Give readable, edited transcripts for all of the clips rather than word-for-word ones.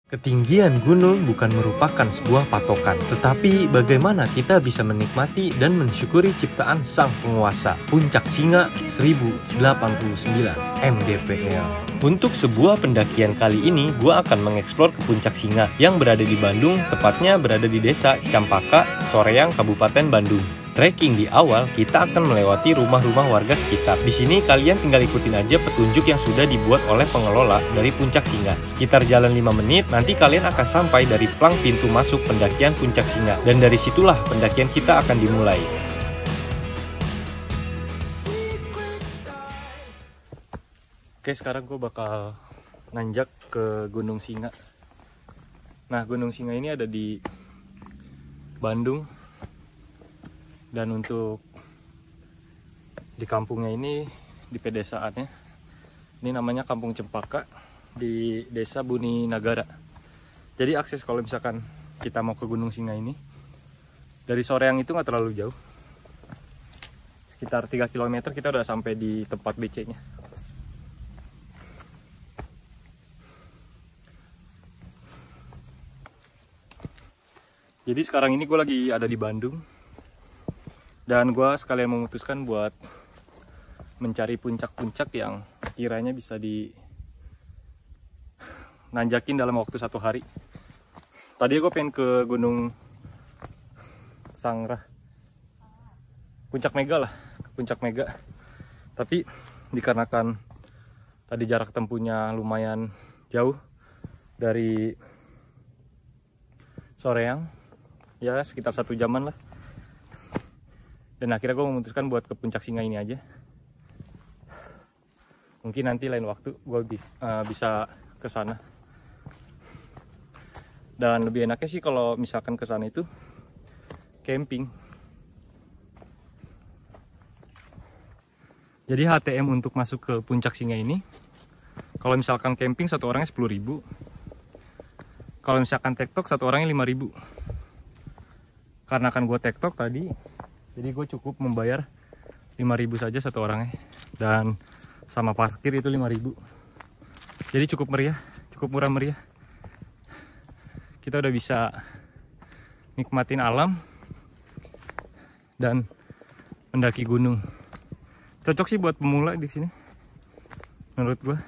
Ketinggian gunung bukan merupakan sebuah patokan, tetapi bagaimana kita bisa menikmati dan mensyukuri ciptaan sang penguasa. Puncak Singa 1089 mdpl. Untuk sebuah pendakian kali ini, gue akan mengeksplor ke Puncak Singa yang berada di Bandung, tepatnya berada di desa Campaka, Soreang, Kabupaten Bandung. Trekking di awal, kita akan melewati rumah-rumah warga sekitar. Di sini kalian tinggal ikutin aja petunjuk yang sudah dibuat oleh pengelola dari Puncak Singa. Sekitar jalan 5 menit, nanti kalian akan sampai dari plang pintu masuk pendakian Puncak Singa. Dan dari situlah pendakian kita akan dimulai. Oke, sekarang gue bakal nanjak ke Gunung Singa. Nah, Gunung Singa ini ada di Bandung. Dan untuk di kampungnya ini, di pedesaannya, ini namanya Kampung Cempaka di Desa Buni Nagara. Jadi akses kalau misalkan kita mau ke Gunung Singa ini, dari Soreang itu nggak terlalu jauh. Sekitar 3 km kita udah sampai di tempat BC-nya. Jadi sekarang ini gue lagi ada di Bandung. Dan gue sekalian memutuskan buat mencari puncak-puncak yang sekiranya bisa nanjakin dalam waktu 1 hari. Tadi gue pengen ke Gunung Sangrah, Puncak Mega lah, ke Puncak Mega. Tapi dikarenakan tadi jarak tempuhnya lumayan jauh dari Soreang, ya sekitar 1 jaman lah. Dan akhirnya gue memutuskan buat ke Puncak Singa ini aja. Mungkin nanti lain waktu gue bisa ke sana. Dan lebih enaknya sih kalau misalkan ke sana itu camping. Jadi HTM untuk masuk ke Puncak Singa ini, kalau misalkan camping 1 orangnya 10.000. Kalau misalkan tektok 1 orangnya 5.000. Karena kan gue tektok tadi, jadi gue cukup membayar 5.000 saja 1 orangnya. Dan sama parkir itu 5.000. Jadi cukup meriah, cukup murah meriah. Kita udah bisa nikmatin alam dan mendaki gunung. Cocok sih buat pemula di sini, menurut gue.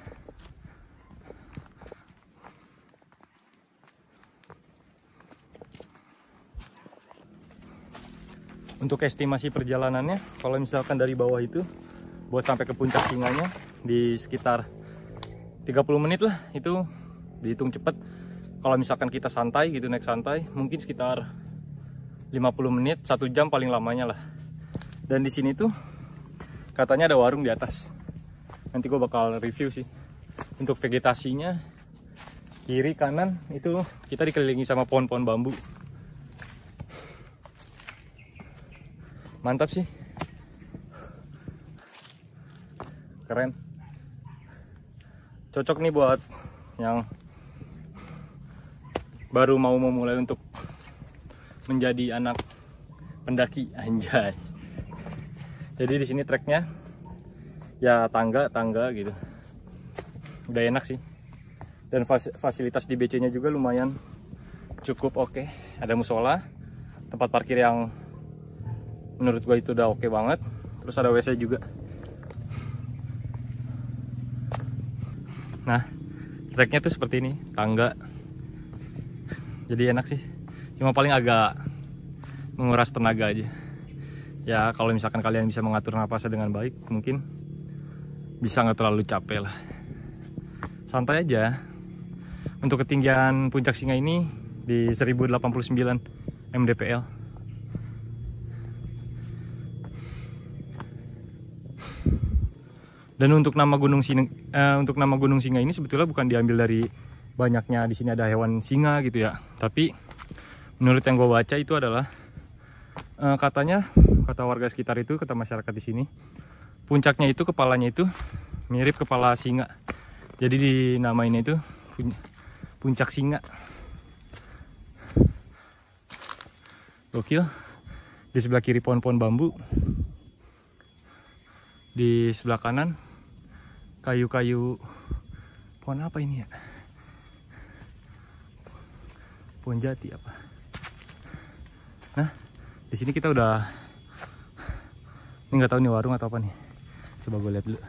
Untuk estimasi perjalanannya, kalau misalkan dari bawah itu buat sampai ke Puncak Singanya di sekitar 30 menit lah, itu dihitung cepet. Kalau misalkan kita santai gitu, naik santai, mungkin sekitar 50 menit, 1 jam paling lamanya lah. Dan di sini tuh katanya ada warung di atas. Nanti gue bakal review sih. Untuk vegetasinya, kiri kanan itu kita dikelilingi sama pohon-pohon bambu. Mantap sih, keren, cocok nih buat yang baru mau memulai untuk menjadi anak pendaki, anjay. Jadi di sini treknya ya tangga gitu, udah enak sih. Dan fasilitas di BC-nya juga lumayan cukup oke. Ada musola, tempat parkir yang menurut gue itu udah oke banget. Terus ada WC juga. Nah, treknya tuh seperti ini, tangga. Jadi enak sih. Cuma paling agak menguras tenaga aja. Ya kalau misalkan kalian bisa mengatur napasnya dengan baik, mungkin bisa nggak terlalu capek lah. Santai aja. Untuk ketinggian Puncak Singa ini di 1089 mdpl. Dan untuk nama Gunung Singa ini sebetulnya bukan diambil dari banyaknya di sini ada hewan singa gitu ya. Tapi menurut yang gue baca itu adalah katanya, kata warga sekitar itu, kata masyarakat di sini, puncaknya itu, kepalanya itu mirip kepala singa. Jadi dinamainnya itu Puncak Singa. Gokil. Di sebelah kiri pohon-pohon bambu. Di sebelah kanan kayu-kayu, pohon apa ini ya? Pohon jati apa? Nah, di sini kita udah, ini nggak tahu nih warung atau apa nih. Coba gue lihat dulu.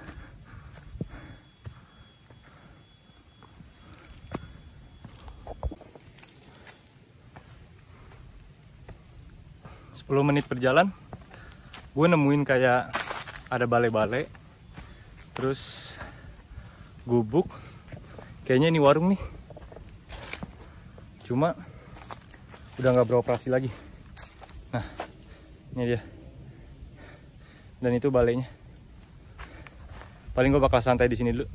Sepuluh menit berjalan, gue nemuin kayak ada balai-balai, terus gubuk. Kayaknya ini warung nih. Cuma udah nggak beroperasi lagi. Nah, ini dia. Dan itu balainya. Paling gue bakal santai di sini dulu,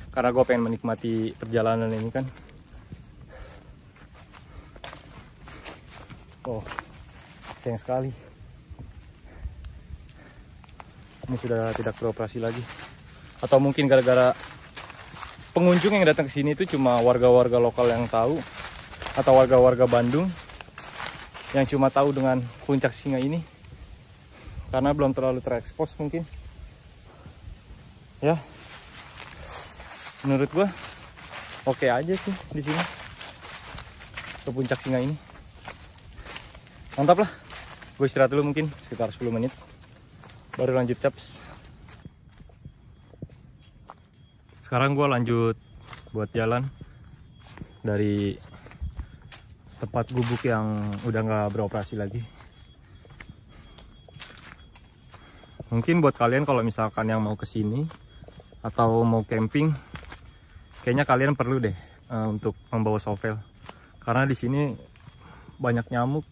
karena gue pengen menikmati perjalanan ini kan. Oh, sayang sekali. Ini sudah tidak beroperasi lagi. Atau mungkin gara-gara pengunjung yang datang ke sini itu cuma warga-warga lokal yang tahu, atau warga-warga Bandung yang cuma tahu dengan Puncak Singa ini, karena belum terlalu terekspos mungkin. Ya, menurut gua oke aja sih di sini ke Puncak Singa ini. Mantap lah. Gue istirahat dulu mungkin sekitar 10 menit, baru lanjut caps. Sekarang gue lanjut buat jalan dari tempat gubuk yang udah nggak beroperasi lagi. Mungkin buat kalian kalau misalkan yang mau kesini atau mau camping, kayaknya kalian perlu deh untuk membawa shovel, karena di sini banyak nyamuk,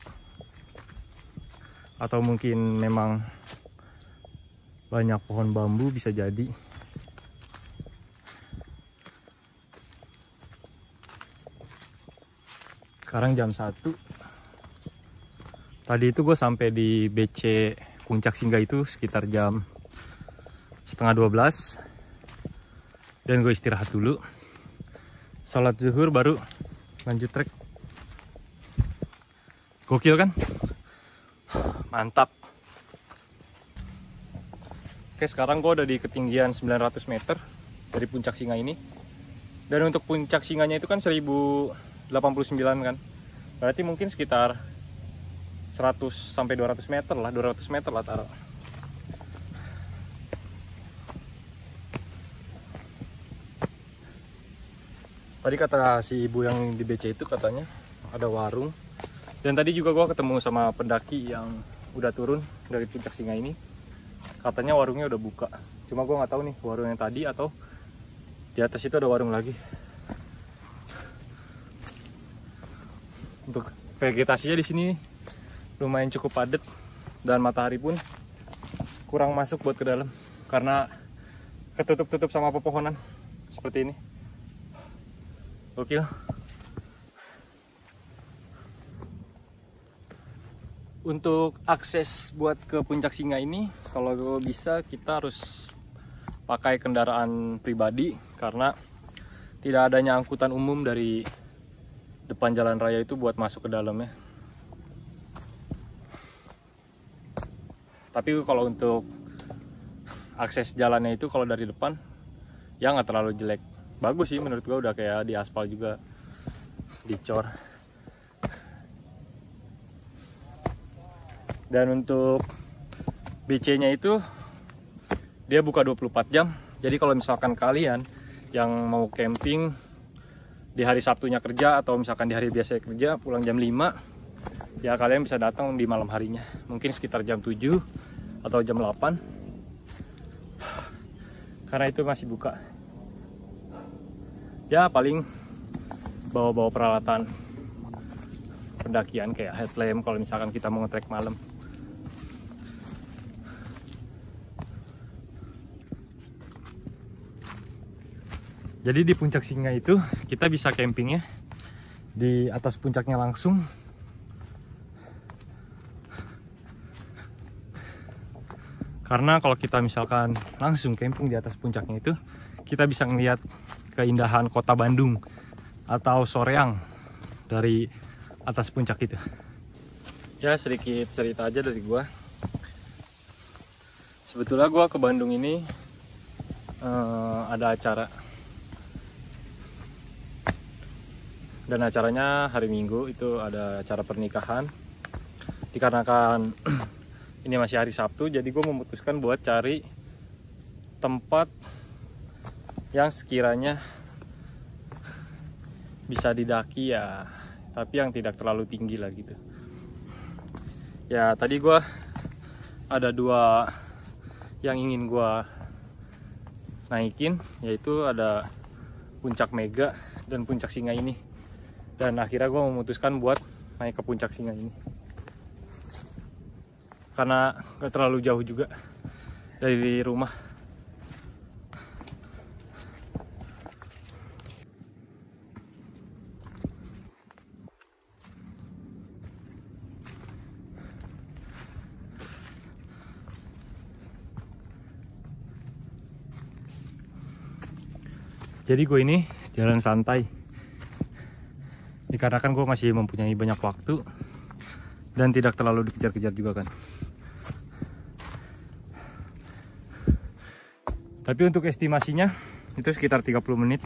atau mungkin memang banyak pohon bambu, bisa jadi. Sekarang jam 1. Tadi itu gue sampai di BC Puncak Singa itu sekitar jam setengah 12. Dan gue istirahat dulu, sholat zuhur, baru lanjut trek. Gokil kan? Mantap. Oke, sekarang gue udah di ketinggian 900 meter dari Puncak Singa ini. Dan untuk Puncak Singanya itu kan 1089 kan. Berarti mungkin sekitar 100 sampai 200 meter lah, 200 meter lah taruh. Tadi kata si ibu yang di BC itu katanya ada warung. Dan tadi juga gua ketemu sama pendaki yang udah turun dari Puncak Singa ini. Katanya warungnya udah buka. Cuma gua nggak tahu nih warung yang tadi atau di atas itu ada warung lagi. Untuk vegetasinya di sini lumayan cukup padat, dan matahari pun kurang masuk buat ke dalam karena ketutup-tutup sama pepohonan seperti ini. Oke. Untuk akses buat ke Puncak Singa ini, kalau bisa kita harus pakai kendaraan pribadi karena tidak adanya angkutan umum dari depan jalan raya itu buat masuk ke dalamnya. Tapi kalau untuk akses jalannya itu kalau dari depan ya nggak terlalu jelek, bagus sih menurut gua, udah kayak di aspal juga, dicor. Dan untuk BC-nya itu dia buka 24 jam. Jadi kalau misalkan kalian yang mau camping di hari Sabtunya kerja, atau misalkan di hari biasa kerja pulang jam 5, ya kalian bisa datang di malam harinya, mungkin sekitar jam 7 atau jam 8, karena itu masih buka. Ya paling bawa-bawa peralatan pendakian kayak headlamp kalau misalkan kita mau nge-trek malam. Jadi di Puncak Singa itu kita bisa campingnya di atas puncaknya langsung. Karena kalau kita misalkan langsung camping di atas puncaknya itu, kita bisa ngelihat keindahan kota Bandung atau Soreang dari atas puncak itu. Ya sedikit cerita aja dari gua. Sebetulnya gua ke Bandung ini ada acara. Dan acaranya hari Minggu, itu ada acara pernikahan. Dikarenakan ini masih hari Sabtu, jadi gue memutuskan buat cari tempat yang sekiranya bisa didaki ya, tapi yang tidak terlalu tinggi lah gitu. Ya tadi gue ada 2 yang ingin gue naikin, yaitu ada Puncak Mega dan Puncak Singa ini. Dan akhirnya gue memutuskan buat naik ke Puncak Singa ini karena gak terlalu jauh juga dari rumah. Jadi gue ini jalan santai dikarenakan gue masih mempunyai banyak waktu dan tidak terlalu dikejar-kejar juga kan. Tapi untuk estimasinya itu sekitar 30 menit.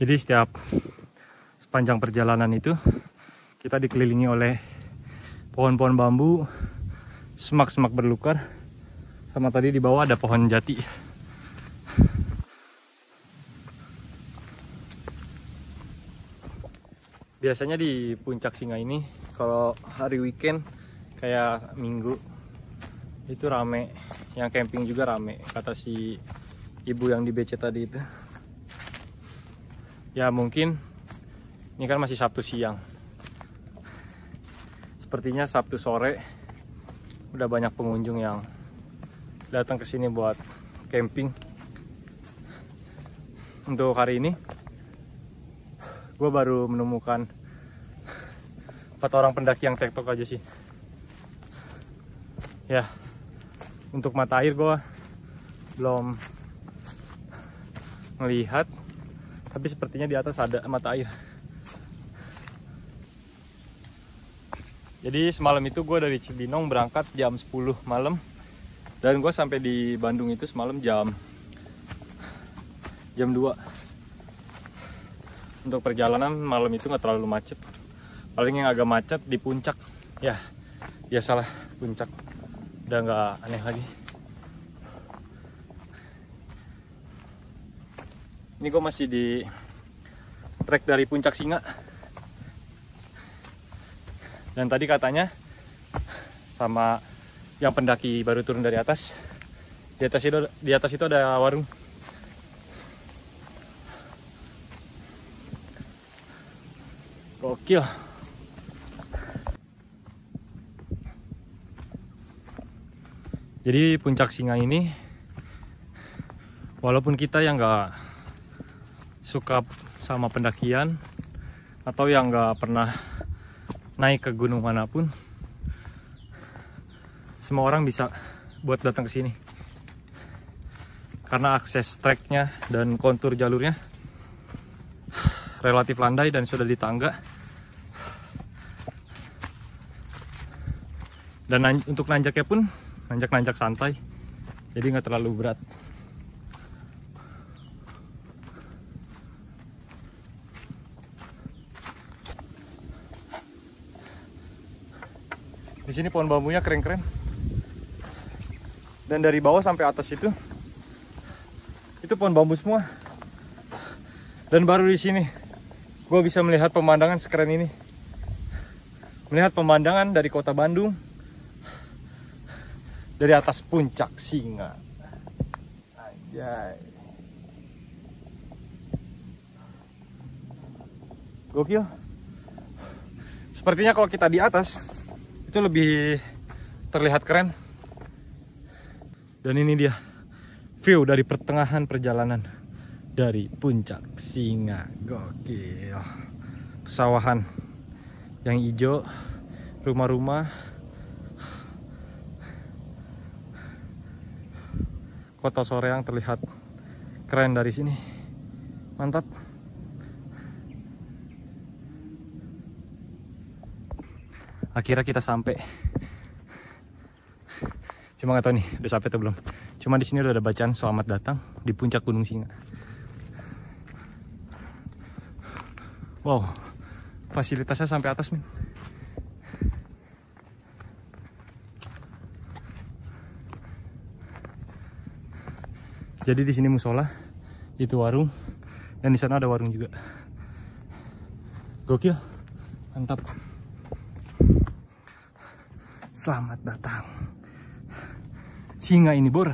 Jadi sepanjang perjalanan itu kita dikelilingi oleh pohon-pohon bambu, semak-semak berlukar, sama tadi di bawah ada pohon jati. Biasanya di Puncak Singa ini kalau hari weekend kayak Minggu itu rame, yang camping juga rame, kata si ibu yang di BC tadi itu. Ya mungkin ini kan masih Sabtu siang, sepertinya Sabtu sore udah banyak pengunjung yang datang ke sini buat camping. Untuk hari ini gue baru menemukan 4 orang pendaki yang tektok aja sih. Ya, untuk mata air gue belum melihat, tapi sepertinya di atas ada mata air. Jadi semalam itu gue dari Cibinong berangkat jam 10 malam. Dan gue sampai di Bandung itu semalam jam 2. Untuk perjalanan malam itu nggak terlalu macet. Paling yang agak macet di puncak. Ya, biasalah puncak. Udah nggak aneh lagi. Ini gue masih di trek dari Puncak Singa. Dan tadi katanya sama yang pendaki baru turun dari atas, di atas itu ada warung. Gokil. Jadi Puncak Singa ini, walaupun kita yang nggak suka sama pendakian atau yang nggak pernah naik ke gunung manapun, semua orang bisa buat datang ke sini karena akses treknya dan kontur jalurnya relatif landai dan sudah di tangga. Dan untuk nanjaknya pun nanjak-nanjak santai, jadi nggak terlalu berat. Di sini pohon bambunya keren-keren. Dan dari bawah sampai atas itu pohon bambu semua. Dan baru di sini gue bisa melihat pemandangan sekeren ini. Melihat pemandangan dari kota Bandung dari atas Puncak Singa. Anjay. Gokil. Sepertinya kalau kita di atas itu lebih terlihat keren. Dan ini dia view dari pertengahan perjalanan dari Puncak Singa. Gokil. Pesawahan yang hijau, rumah-rumah, kota Soreang terlihat keren dari sini. Mantap. Akhirnya kita sampai. Cuma nggak tahu nih udah sampai atau belum. Cuma di sini udah ada bacaan selamat datang di puncak Gunung Singa. Wow, fasilitasnya sampai atas men. Jadi di sini musola, itu warung, dan di sana ada warung juga. Gokil, mantap. Selamat datang. Singa ini bor.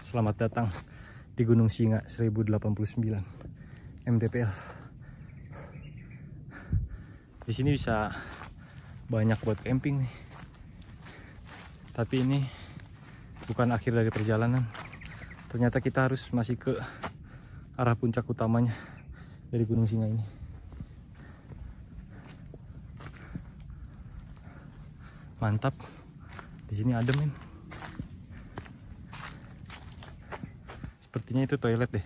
Selamat datang di Gunung Singa 1089 MDPL. Di sini bisa banyak buat camping nih. Tapi ini bukan akhir dari perjalanan. Ternyata kita harus masih ke arah puncak utamanya dari Gunung Singa ini. Mantap. Di sini adem men. Sepertinya itu toilet deh.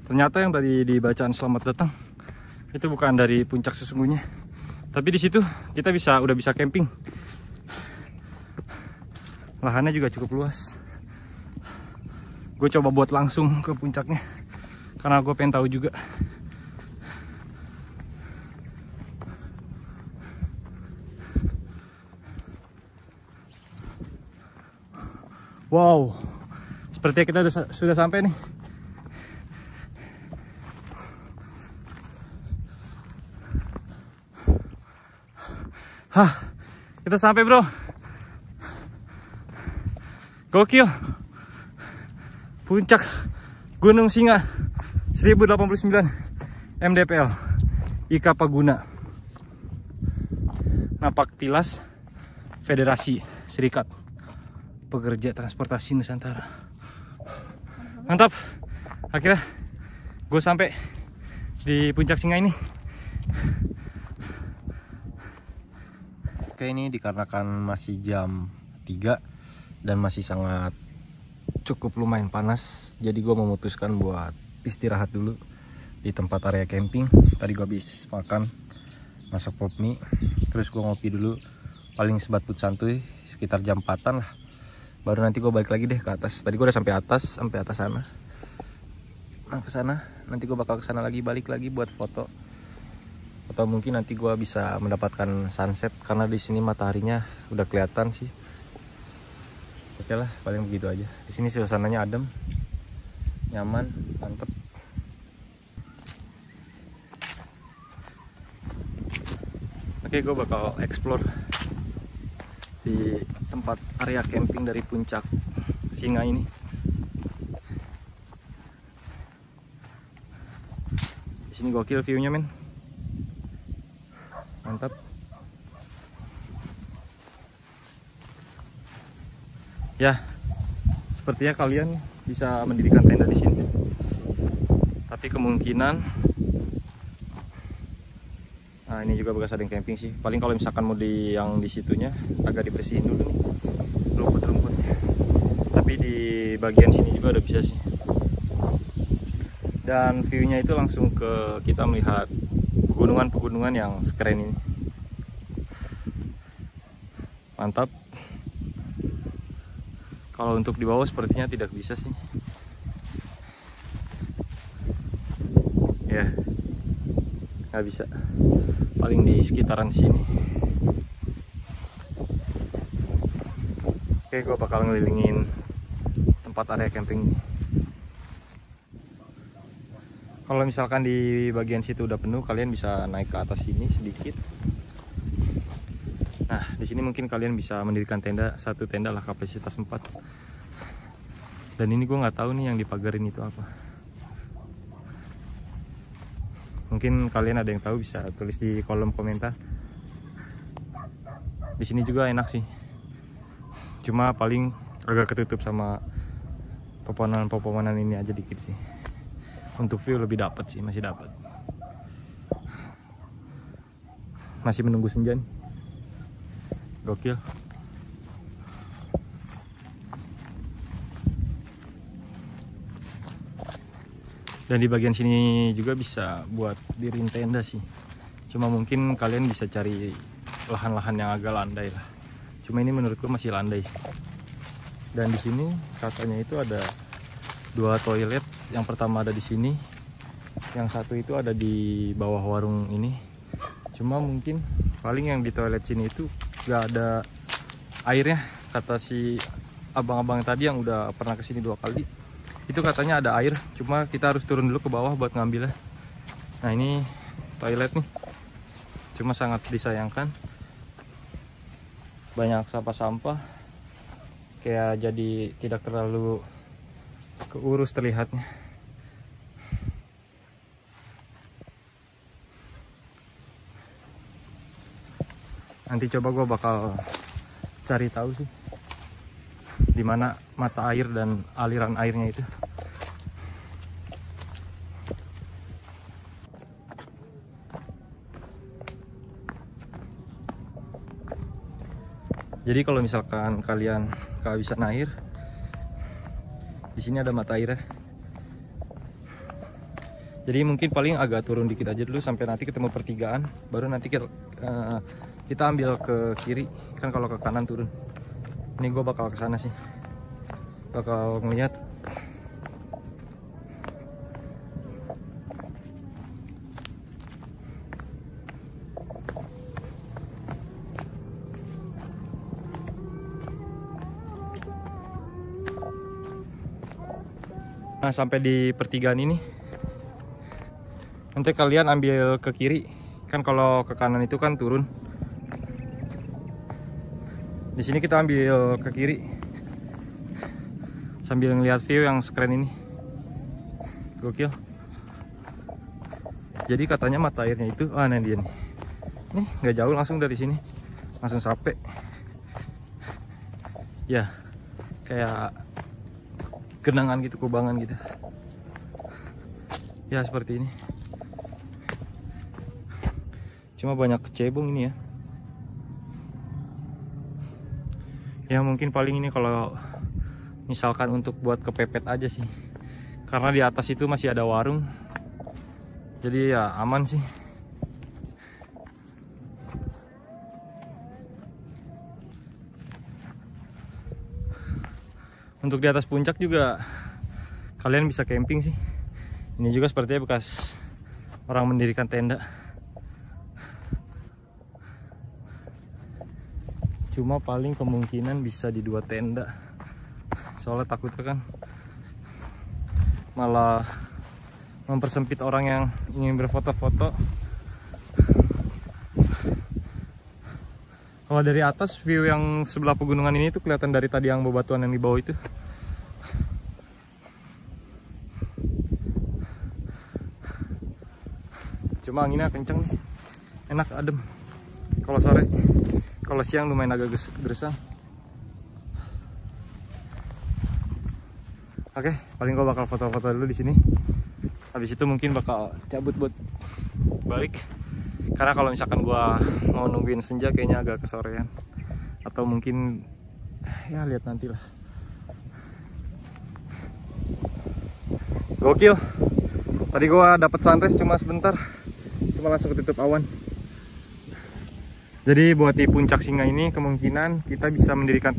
Ternyata yang tadi dibacaan selamat datang itu bukan dari puncak sesungguhnya, tapi di situ kita udah bisa camping. Lahannya juga cukup luas. Gue coba buat langsung ke puncaknya karena gue pengen tahu juga. Wow, sepertinya kita sudah sampai nih. Hah, kita sampai bro. Gokil. Puncak Gunung Singa 1089 MDPL IKA Paguna. Napaktilas Federasi Serikat Pekerja Transportasi Nusantara. Mantap. Akhirnya gue sampai di puncak Singa ini. Oke, ini dikarenakan masih jam 3 dan masih sangat cukup lumayan panas, jadi gue memutuskan buat istirahat dulu di tempat area camping. Tadi gue habis makan, masak pop mie, terus gue ngopi dulu, paling sebatut santuy sekitar jam 4-an lah. Baru nanti gue balik lagi deh ke atas. Tadi gue udah sampai atas sana. Nah ke sana, nanti gue bakal ke sana lagi, balik lagi buat foto. Atau mungkin nanti gue bisa mendapatkan sunset karena di sini mataharinya udah kelihatan sih. Oke lah, paling begitu aja. Di sini suasananya adem, nyaman, mantep. Oke, gue bakal explore di tempat area camping dari puncak Singa ini. Di sini gokil view-nya men. Mantap. Ya, sepertinya kalian bisa mendirikan tenda di sini. Tapi kemungkinan, nah ini juga bekas ada yang camping sih. Paling kalau misalkan mau yang di situnya agak dibersihin dulu nih, rumput-rumputnya. Tapi di bagian sini juga udah bisa sih. Dan view-nya itu langsung ke kita melihat pegunungan-pegunungan yang sekeren ini. Mantap. Kalau untuk di bawah sepertinya tidak bisa sih. Ya, nggak bisa. Paling di sekitaran sini. Oke, gue bakal ngelilingin tempat area camping ini. Kalau misalkan di bagian situ udah penuh, kalian bisa naik ke atas sini sedikit. Nah, di sini mungkin kalian bisa mendirikan tenda, satu tenda lah kapasitas 4. Dan ini gue nggak tahu nih yang dipagarin itu apa. Mungkin kalian ada yang tahu bisa tulis di kolom komentar. Di sini juga enak sih. Cuma paling agak ketutup sama pepohonan-pepohonan ini aja dikit sih. Untuk view lebih dapat sih, masih dapat. Masih menunggu senja nih. Gokil. Dan di bagian sini juga bisa buat diriin tenda sih. Cuma mungkin kalian bisa cari lahan-lahan yang agak landai lah. Cuma ini menurutku masih landai sih. Dan di sini katanya itu ada 2 toilet. Yang pertama ada di sini, yang satu itu ada di bawah warung ini. Cuma mungkin paling yang di toilet sini itu gak ada airnya. Kata si abang-abang tadi yang udah pernah kesini 2 kali, itu katanya ada air, cuma kita harus turun dulu ke bawah buat ngambilnya. Nah ini toilet nih, cuma sangat disayangkan banyak sampah-sampah, kayak jadi tidak terlalu keurus terlihatnya. Nanti coba gue bakal cari tahu sih di mana mata air dan aliran airnya itu. Jadi kalau misalkan kalian kehabisan air, di sini ada mata airnya. Jadi mungkin paling agak turun dikit aja dulu sampai nanti ketemu pertigaan, baru nanti kita ambil ke kiri. Kan kalau ke kanan turun. Ini gue bakal ke sana sih, bakal ngeliat. Nah sampai di pertigaan ini, nanti kalian ambil ke kiri. Kan kalau ke kanan itu kan turun. Di sini kita ambil ke kiri sambil ngeliat view yang sekeren ini. Gokil. Jadi katanya mata airnya itu, nah dia nih. Nih nggak jauh langsung dari sini, langsung sampai. Ya, kayak genangan gitu, kubangan gitu. Ya seperti ini. Cuma banyak kecebong ini ya. Ya mungkin paling ini kalau misalkan untuk buat kepepet aja sih, karena di atas itu masih ada warung, jadi ya aman sih. Untuk di atas puncak juga kalian bisa camping sih. Ini juga sepertinya bekas orang mendirikan tenda. Cuma paling kemungkinan bisa di 2 tenda. Soalnya takutnya kan malah mempersempit orang yang ingin berfoto-foto. Kalau dari atas view yang sebelah pegunungan ini tuh kelihatan dari tadi yang bebatuan yang di bawah itu. Cuma anginnya kenceng nih, enak adem kalau sore. Kalau siang lumayan agak gersang. Oke, paling gua bakal foto-foto dulu di sini. Habis itu mungkin bakal cabut buat balik. Karena kalau misalkan gua mau nungguin senja kayaknya agak kesorean. Atau mungkin ya lihat nanti lah. Gokil. Tadi gua dapat sunrise cuma sebentar. Cuma langsung ketutup awan. Jadi buat di puncak Singa ini kemungkinan kita bisa mendirikan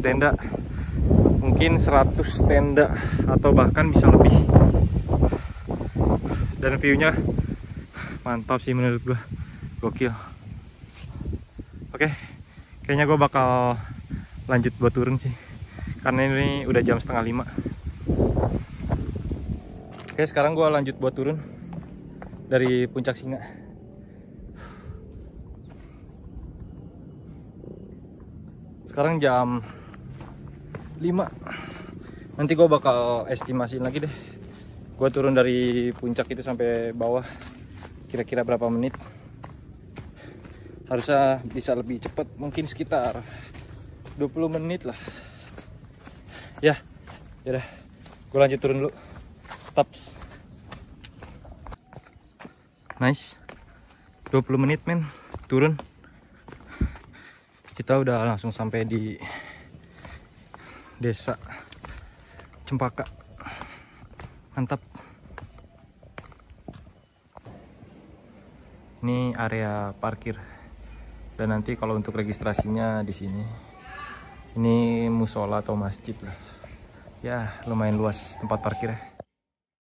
tenda mungkin 100 tenda atau bahkan bisa lebih. Dan view-nya mantap sih menurut gua, gokil. Oke, kayaknya gua bakal lanjut buat turun sih, karena ini udah jam 4:30. Oke, sekarang gua lanjut buat turun dari puncak Singa. Sekarang jam 5. Nanti gue bakal estimasiin lagi deh, gue turun dari puncak itu sampai bawah kira-kira berapa menit. Harusnya bisa lebih cepat, mungkin sekitar 20 menit lah. Ya udah, gue lanjut turun dulu. Taps. Nice, 20 menit men turun. Kita udah langsung sampai di desa Cempaka. Mantap. Ini area parkir. Dan nanti kalau untuk registrasinya di sini. Ini musola atau masjid lah. Ya, lumayan luas tempat parkirnya.